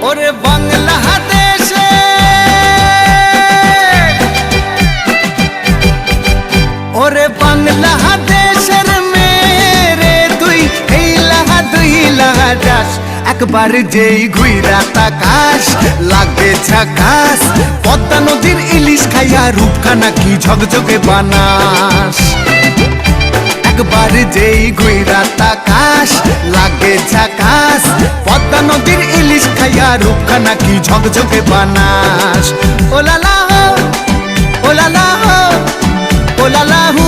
ওরে বাংলাদেশে ওরে বাংলাদেশের মেরে তুই এই লাহা দুই লাহা যাস একবার যেই ঘুইরা তাকাস লাগে ঝাকাস পদ্মা নদীর ইলিশ খাইয়া রূপখানা কি ঝকঝকে বানাস একবার যেই ঘুইরা তাকাস লাগে ঝাকাস পদ্মা নদীর ইলিশ খাইয়া রূপখানা কি ঝকঝকে বানাস ওলালা ওলালা ওলালা হু